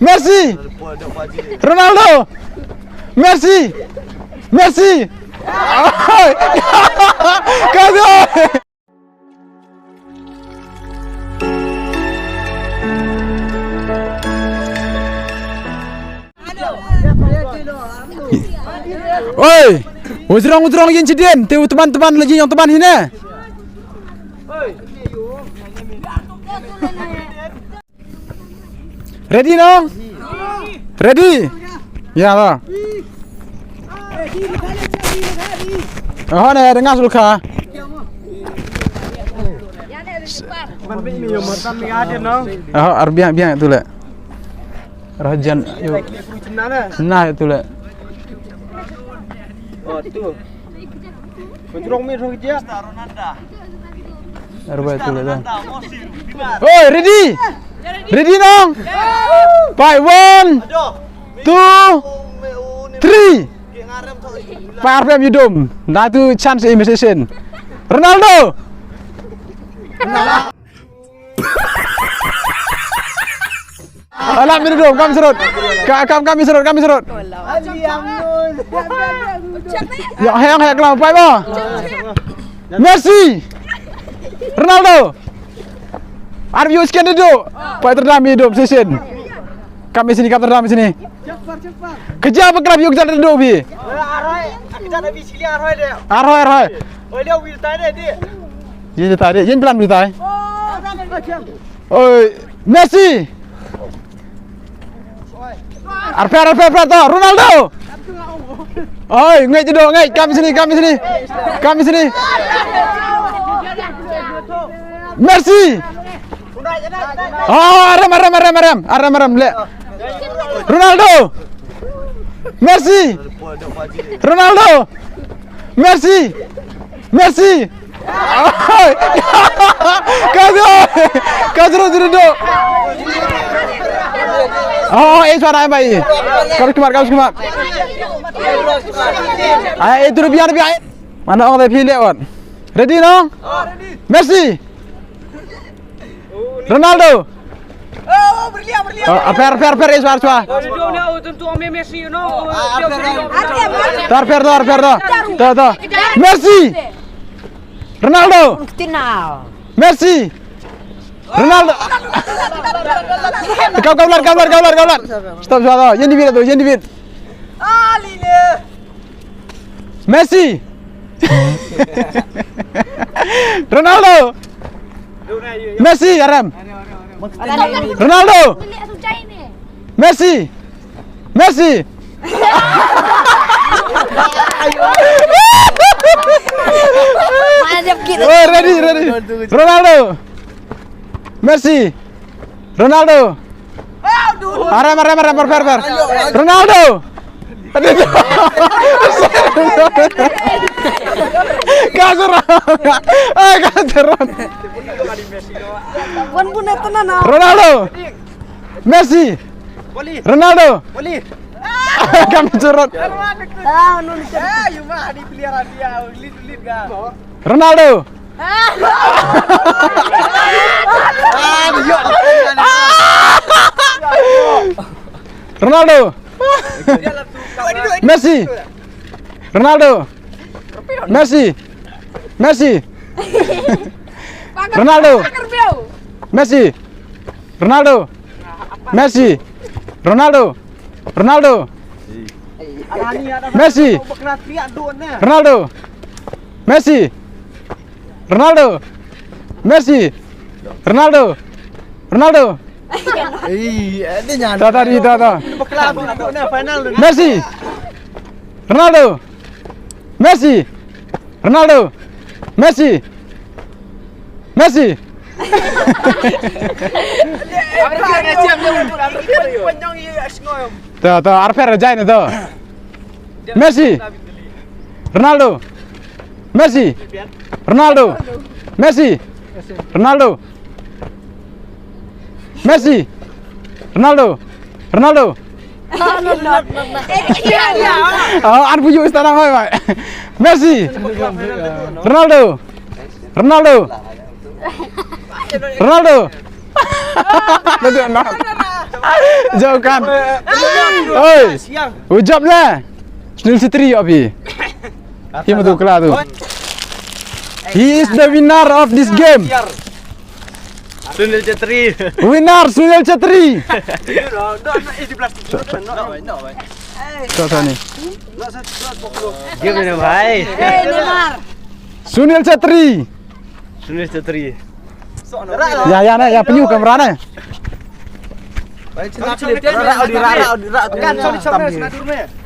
Messi. Ronaldo. Messi. Messi. Kagak. Oi, ujrong yang cedin, tu teman-teman lagi yang teman ini. Ready no? Ready? Ya lah. Oh, ni dengar sulka. Oh, arbiak tu le. Rajan, yo. Nah itu le. Oh tu. Ujrong mi roh dia. Arbiak tu le. Oh, ready? Ready nong? 5, 1, 2, 3. Pak Arfem hidup. Nah tu chance imitation. Ronaldo. Alam hidup. Kami serut. Kami serut. Ya hang lah. Pai ba. Messi. Ronaldo. Arvio sekian duduk. Pai terdam hidup session. Kami sini. Cepat. Kejar apa kerap yuk jalan duduk bi. Arhoi. Kita nak bi sili arhoi dia. Arhoi. Oh dia wil tadi dia. Ye tadi, yen pelan berita. Oi, Messi. Arper tu, Ronaldo. Oi, ngai jedok ngai, kami sini. Messi. Oh, aram le. Ronaldo. Messi. Ronaldo. Messi. Kagak duduk. Oh, suara apa ini? Kau kemat. Itu biar. Mana orang dah pilih on? Ready no? Messi. Ronaldo. Oh, berlian. Per suara. Tentu ame Messi no. Tuh. Messi. Ronaldo. Messi. Ronaldo. Kau keluar. Stop suara. Yang divid. Lile. Messi. Ronaldo. Messi, Aram. Ronaldo. Messi. Oh, ready. Ronaldo. Messi. Ronaldo. Aram. Ronaldo. Kaseron. Ronaldo. Messi. Ronaldo. Kami curut. Ronaldo. Ronaldo. Messi. Ronaldo. Messi. Ronaldo. Messi. Ronaldo. Messi. Ronaldo. Tadi. Messi. Ronaldo. Tuh, Arfer aja ini tuh. Messi. Ronaldo. Oh, an puju istana hoy, Pak. Messi. Ronaldo. Nanti Jauhkan. Oi. Siang. Ucaplah. Sunil Chetri abi. Kim tu kelah tu. He is the winner of this game. Sunil Chetri. Winner Sunil Chetri. Kau ni. Game ni bhai. Sunil Chetri. Sunil Chetri. Ya na, ya penyu kamera na. Kan, sorry, sorry, nak turun.